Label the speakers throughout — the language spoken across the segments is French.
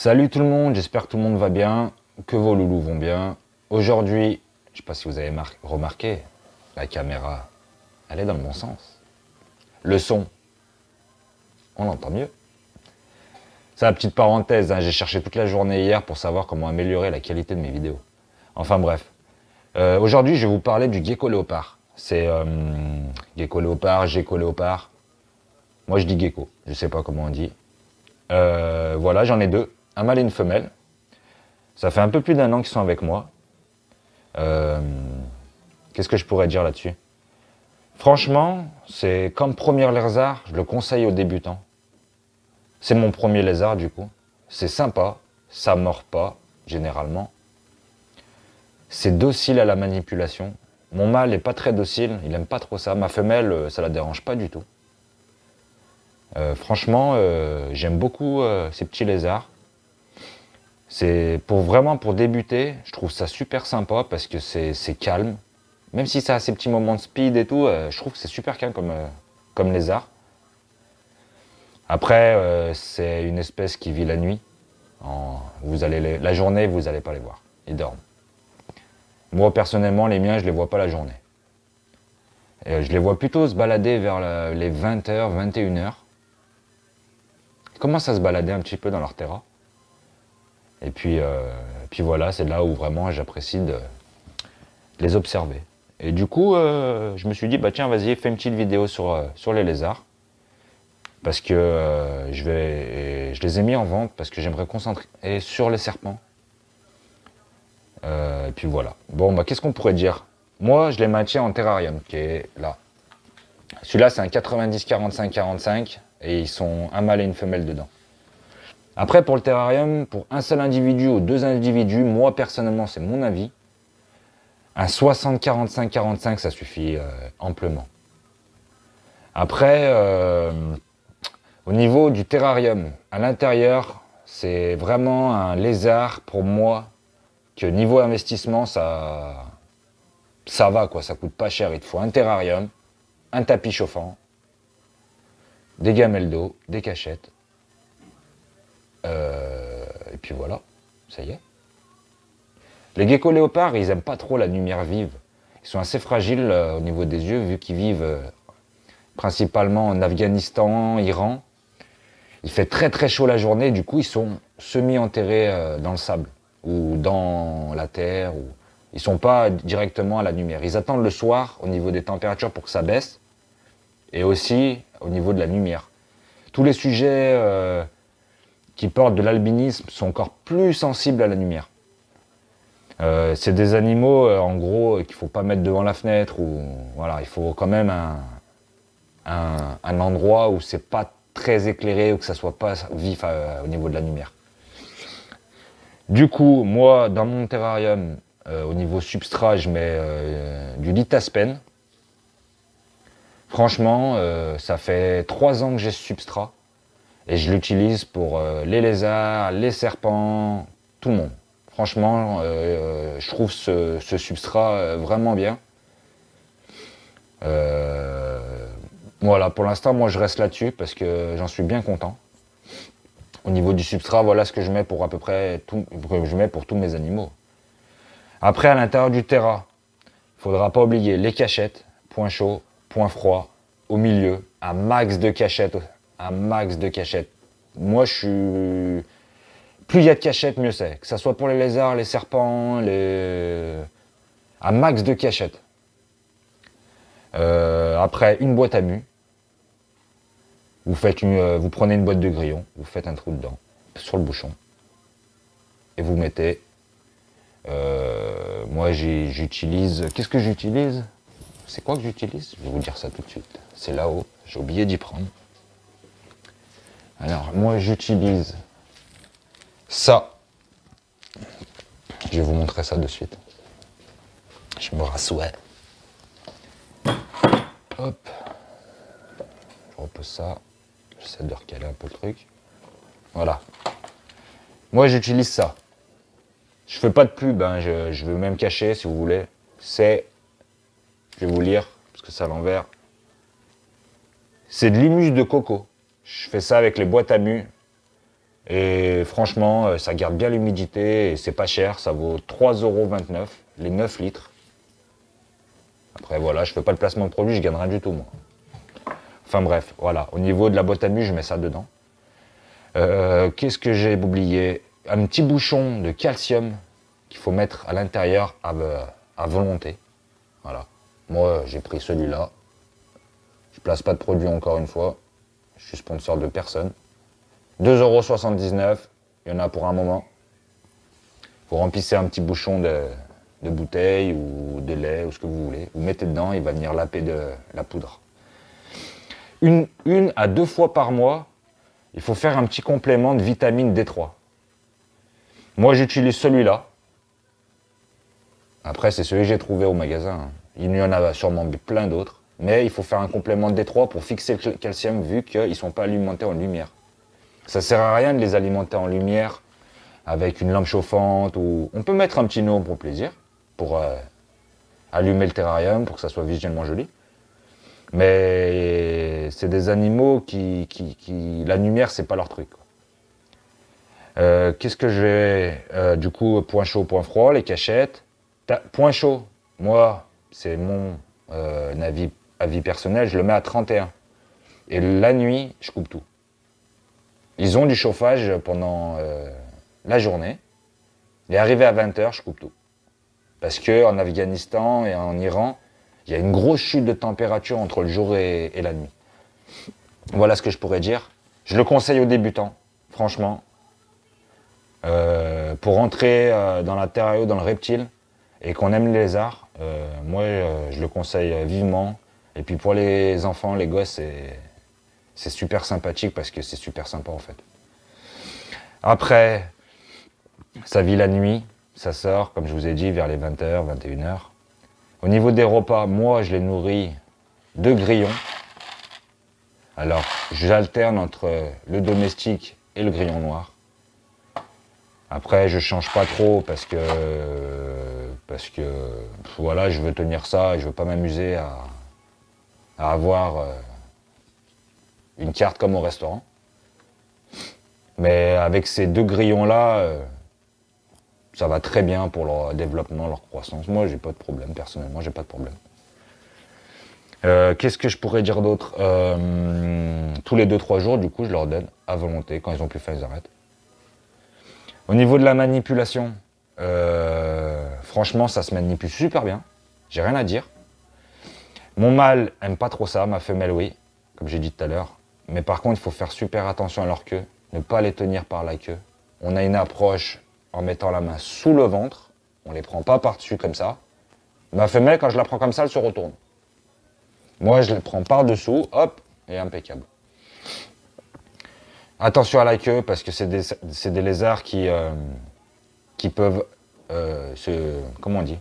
Speaker 1: Salut tout le monde, j'espère que tout le monde va bien, que vos loulous vont bien. Aujourd'hui, je ne sais pas si vous avez remarqué, la caméra, elle est dans le bon sens. Le son, on l'entend mieux. C'est la petite parenthèse, hein, j'ai cherché toute la journée hier pour savoir comment améliorer la qualité de mes vidéos. Enfin bref. Aujourd'hui, je vais vous parler du gecko léopard. C'est gecko léopard, gecko léopard. Moi je dis gecko, je sais pas comment on dit. Voilà, j'en ai deux, un mâle et une femelle. Ça fait un peu plus d'1 an qu'ils sont avec moi. Qu'est-ce que je pourrais dire là-dessus? Franchement, c'est comme premier lézard, je le conseille aux débutants. C'est mon premier lézard du coup. C'est sympa, ça mord pas, généralement. C'est docile à la manipulation. Mon mâle est pas très docile, il aime pas trop ça. Ma femelle, ça la dérange pas du tout. Franchement, j'aime beaucoup ces petits lézards. C'est vraiment pour débuter, je trouve ça super sympa parce que c'est calme. Même si ça a ses petits moments de speed et tout, je trouve que c'est super calme comme lézard. Après, c'est une espèce qui vit la nuit. La journée, vous n'allez pas les voir, ils dorment. Moi, personnellement, les miens, je les vois pas la journée. Je les vois plutôt se balader vers les 20h, 21h. Ils commencent à se balader un petit peu dans leur terrain. Et puis voilà, c'est là où vraiment j'apprécie de les observer. Et du coup, je me suis dit, bah tiens, vas-y, fais une petite vidéo sur les lézards. Parce que je les ai mis en vente parce que j'aimerais concentrer sur les serpents. Et puis voilà. Bon, bah qu'est-ce qu'on pourrait dire? Moi, je les maintiens en terrarium, qui est là. Celui-là, c'est un 90-45-45, et ils sont un mâle et une femelle dedans. Après, pour le terrarium, pour un seul individu ou deux individus, moi, personnellement, c'est mon avis, un 60-45-45, ça suffit amplement. Après, au niveau du terrarium, à l'intérieur, c'est vraiment un lézard, pour moi, que niveau investissement, ça va, quoi, ça coûte pas cher. Il te faut un terrarium, un tapis chauffant, des gamelles d'eau, des cachettes. Et puis voilà, ça y est. Les geckos léopards, ils aiment pas trop la lumière vive. Ils sont assez fragiles au niveau des yeux, vu qu'ils vivent principalement en Afghanistan, Iran. Il fait très très chaud la journée, du coup ils sont semi-enterrés dans le sable, ou dans la terre, ou... Ils sont pas directement à la lumière. Ils attendent le soir au niveau des températures pour que ça baisse, et aussi au niveau de la lumière. Tous les sujets qui portent de l'albinisme sont encore plus sensibles à la lumière. C'est des animaux, en gros, qu'il ne faut pas mettre devant la fenêtre, ou voilà, il faut quand même un endroit où c'est pas très éclairé, ou que ça soit pas vif au niveau de la lumière. Du coup, moi, dans mon terrarium, au niveau substrat, je mets du Litaspen. Franchement, ça fait 3 ans que j'ai ce substrat. Et je l'utilise pour les lézards, les serpents, tout le monde. Franchement, je trouve ce substrat vraiment bien. Voilà, pour l'instant, moi je reste là-dessus parce que j'en suis bien content. Au niveau du substrat, voilà ce que je mets pour à peu près tout, je mets pour tous mes animaux. Après, à l'intérieur du terra, il ne faudra pas oublier les cachettes, point chaud, point froid, au milieu, un max de cachettes. Un max de cachettes. Moi, je suis... Plus il y a de cachettes, mieux c'est. Que ce soit pour les lézards, les serpents, un max de cachettes. Après, une boîte à mue. Vous prenez une boîte de grillons, vous faites un trou dedans, sur le bouchon. Et vous mettez... moi, j'utilise... Qu'est-ce que j'utilise? C'est quoi que j'utilise? Je vais vous dire ça tout de suite. C'est là-haut. J'ai oublié d'y prendre. Alors, moi, j'utilise ça. Je vais vous montrer ça de suite. Je me rassois. Hop. Je repose ça. J'essaie de recaler un peu le truc. Voilà. Moi, j'utilise ça. Je fais pas de pub, hein. Je vais même cacher, si vous voulez. C'est... Je vais vous lire, parce que c'est à l'envers. C'est de l'humus de coco. Je fais ça avec les boîtes à mue Et franchement, ça garde bien l'humidité et c'est pas cher. Ça vaut 3,29 € les 9 litres. Après voilà, je fais pas le placement de produit, je gagne rien du tout moi. Enfin bref, voilà. Au niveau de la boîte à muche, je mets ça dedans. Qu'est-ce que j'ai oublié? Un petit bouchon de calcium qu'il faut mettre à l'intérieur à volonté. Voilà. Moi, j'ai pris celui-là. Je place pas de produit encore une fois. Je suis sponsor de personne. 2,79 €. Il y en a pour un moment. Vous remplissez un petit bouchon de bouteille ou de lait ou ce que vous voulez. Vous mettez dedans, il va venir laper de la poudre. Une à 2 fois par mois, il faut faire un petit complément de vitamine D3. Moi, j'utilise celui-là. Après, c'est celui que j'ai trouvé au magasin. Il y en a sûrement plein d'autres. Mais il faut faire un complément de D3 pour fixer le calcium vu qu'ils ne sont pas alimentés en lumière. Ça ne sert à rien de les alimenter en lumière avec une lampe chauffante ou... On peut mettre un petit gnome pour plaisir, pour allumer le terrarium, pour que ça soit visuellement joli. Mais c'est des animaux qui... La lumière, c'est pas leur truc. Qu'est-ce que je vais... du coup, point chaud, point froid, les cachettes. Point chaud, moi, c'est mon avis personnel, je le mets à 31. Et la nuit, je coupe tout. Ils ont du chauffage pendant la journée. Et arrivé à 20 h, je coupe tout. Parce qu'en Afghanistan et en Iran, il y a une grosse chute de température entre le jour et la nuit. Voilà ce que je pourrais dire. Je le conseille aux débutants, franchement. Pour rentrer dans la terre, dans le reptile, et qu'on aime les lézards, moi je le conseille vivement. Et puis pour les enfants, les gosses, c'est super sympathique parce que c'est super sympa en fait. Après, ça vit la nuit, ça sort, comme je vous ai dit, vers les 20 h, 21 h. Au niveau des repas, moi je les nourris de grillons. Alors, j'alterne entre le domestique et le grillon noir. Après, je change pas trop parce que voilà, je veux tenir ça et je veux pas m'amuser à avoir une carte comme au restaurant. Mais avec ces deux grillons-là, ça va très bien pour leur développement, leur croissance. Moi, j'ai pas de problème, personnellement, j'ai pas de problème. Qu'est-ce que je pourrais dire d'autre? Tous les 2-3 jours, du coup, je leur donne à volonté. Quand ils ont plus faim, ils arrêtent. Au niveau de la manipulation, franchement, ça se manipule super bien. J'ai rien à dire. Mon mâle aime pas trop ça, ma femelle, oui, comme j'ai dit tout à l'heure. Mais par contre, il faut faire super attention à leur queue, ne pas les tenir par la queue. On a une approche en mettant la main sous le ventre. On les prend pas par-dessus comme ça. Ma femelle, quand je la prends comme ça, elle se retourne. Moi, je les prends par-dessous, hop, et impeccable. Attention à la queue, parce que c'est des lézards qui peuvent comment on dit?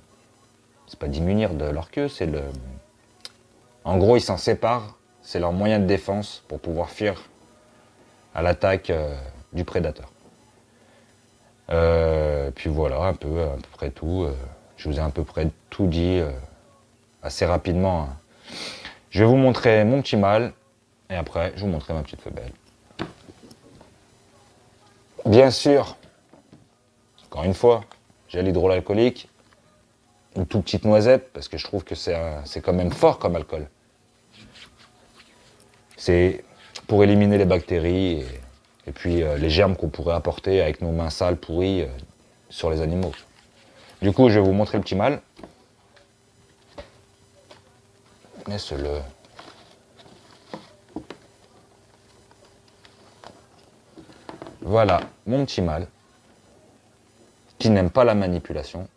Speaker 1: C'est pas diminuer de leur queue, c'est le... En gros, ils s'en séparent, c'est leur moyen de défense pour pouvoir fuir à l'attaque du prédateur. Puis voilà, à peu près tout. Je vous ai à peu près tout dit assez rapidement. Je vais vous montrer mon petit mâle, et après, je vous montrerai ma petite femelle. Bien sûr, encore une fois, gel hydroalcoolique, une toute petite noisette, parce que je trouve que c'est quand même fort comme alcool. C'est pour éliminer les bactéries et puis les germes qu'on pourrait apporter avec nos mains sales, pourries, sur les animaux. Du coup, je vais vous montrer le petit mâle. Laisse-le. Voilà, mon petit mâle, qui n'aime pas la manipulation.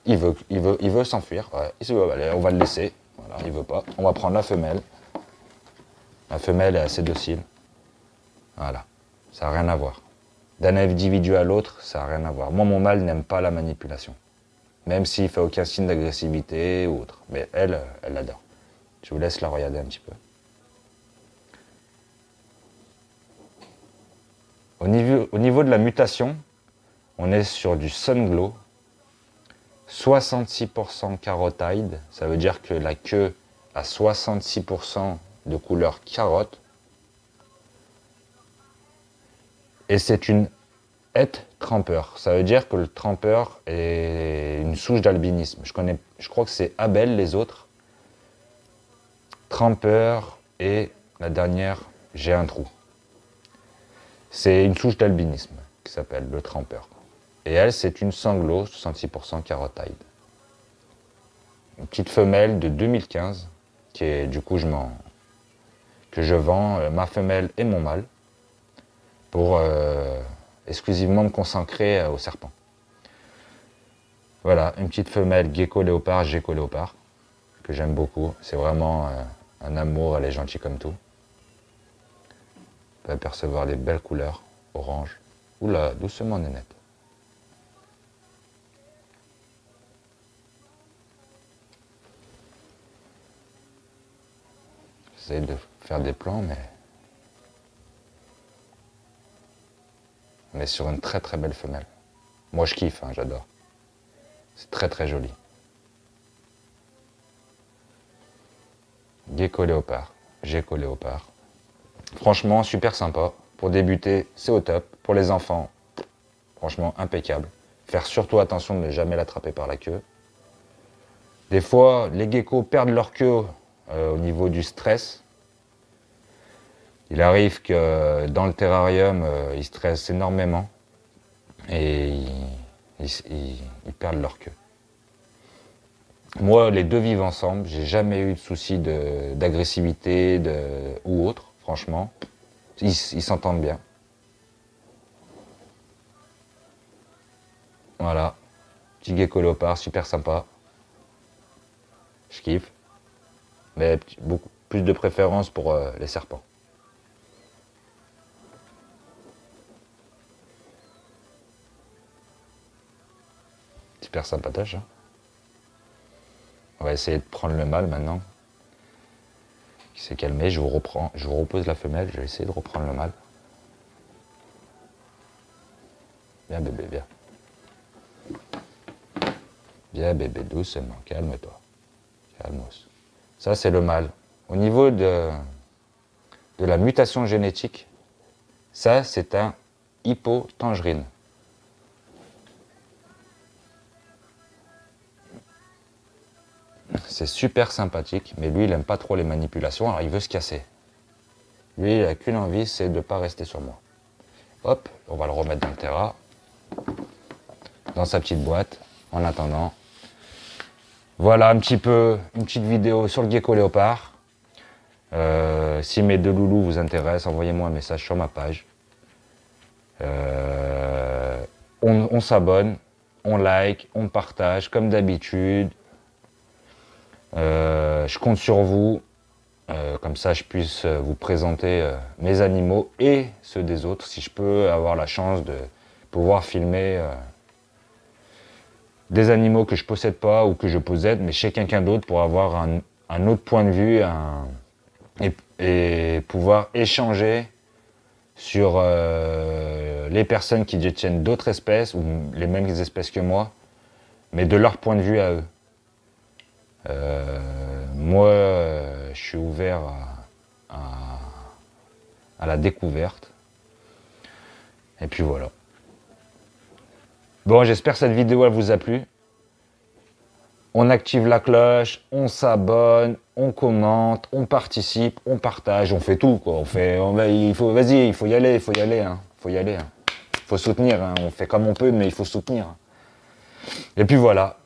Speaker 1: Il veut s'enfuir. Ouais, allez, on va le laisser. Voilà, il veut pas. On va prendre la femelle. La femelle est assez docile. Voilà, ça n'a rien à voir. D'un individu à l'autre, ça n'a rien à voir. Moi, mon mâle n'aime pas la manipulation. Même s'il ne fait aucun signe d'agressivité ou autre. Mais elle l'adore. Je vous laisse la regarder un petit peu. Au niveau de la mutation, on est sur du Sunglow. 66% carotide, ça veut dire que la queue a 66% de couleur carotte. Et c'est une het trempeur. Ça veut dire que le trempeur est une souche d'albinisme. Je crois que c'est Abel, les autres. Trempeur et la dernière, j'ai un trou. C'est une souche d'albinisme qui s'appelle le trempeur. Et elle, c'est une sanglot 66% carotide. Une petite femelle de 2015, qui est du coup que je vends ma femelle et mon mâle pour exclusivement me consacrer au serpent. Voilà, une petite femelle gecko léopard, que j'aime beaucoup. C'est vraiment un amour, elle est gentille comme tout. On peut apercevoir les belles couleurs, orange. Oula, doucement nénette. J'essaie de faire des plans, mais on est sur une très très belle femelle. Moi je kiffe, hein, j'adore. C'est très très joli. Gecko léopard. Franchement, super sympa. Pour débuter, c'est au top. Pour les enfants, franchement, impeccable. Faire surtout attention de ne jamais l'attraper par la queue. Des fois, les geckos perdent leur queue au niveau du stress. Il arrive que dans le terrarium, ils stressent énormément et ils perdent leur queue. Moi, les deux vivent ensemble. J'ai jamais eu de soucis d'agressivité ou autre, franchement. Ils s'entendent bien. Voilà. Petit gecko léopard, super sympa. Je kiffe. Mais beaucoup plus de préférence pour les serpents. Super sympatoche. Hein. On va essayer de prendre le mâle maintenant. Il s'est calmé, je vous repose la femelle, je vais essayer de reprendre le mâle. Viens bébé, viens. Viens bébé, doucement, calme-toi. Calmos. Ça c'est le mâle. Au niveau de la mutation génétique, ça c'est un hippotangerine. C'est super sympathique, mais lui, il n'aime pas trop les manipulations, alors il veut se casser. Lui, il n'a qu'une envie, c'est de ne pas rester sur moi. Hop, on va le remettre dans le terra, dans sa petite boîte, en attendant. Voilà une petite vidéo sur le gecko léopard. Si mes deux loulous vous intéressent, envoyez-moi un message sur ma page. On s'abonne, on like, on partage, comme d'habitude. Je compte sur vous, comme ça je puisse vous présenter mes animaux et ceux des autres, si je peux avoir la chance de pouvoir filmer des animaux que je possède pas ou que je possède, mais chez quelqu'un d'autre pour avoir un autre point de vue et pouvoir échanger sur les personnes qui détiennent d'autres espèces ou les mêmes espèces que moi, mais de leur point de vue à eux. Moi, je suis ouvert à la découverte. Et puis voilà. Bon, j'espère que cette vidéo elle vous a plu. On active la cloche, on s'abonne, on commente, on participe, on partage, on fait tout quoi. Il faut y aller, hein. Faut soutenir, hein. On fait comme on peut, mais il faut soutenir. Et puis voilà.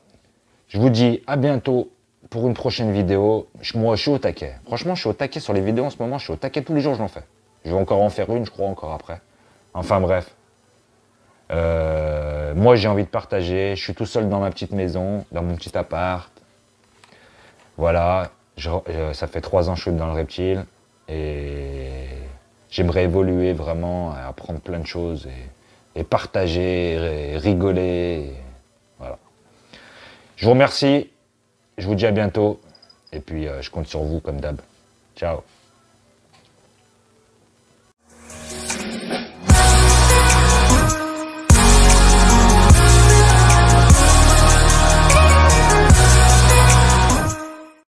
Speaker 1: Je vous dis à bientôt pour une prochaine vidéo. Moi, je suis au taquet. Franchement, je suis au taquet sur les vidéos en ce moment. Je suis au taquet tous les jours, je l'en fais. Je vais encore en faire une, je crois, encore après. Enfin, bref. Moi, j'ai envie de partager. Je suis tout seul dans ma petite maison, dans mon petit appart. Voilà. Ça fait 3 ans que je suis dans le reptile. Et j'aimerais évoluer vraiment, apprendre plein de choses. Et partager, et rigoler. Voilà. Je vous remercie. Je vous dis à bientôt, et puis je compte sur vous comme d'hab. Ciao.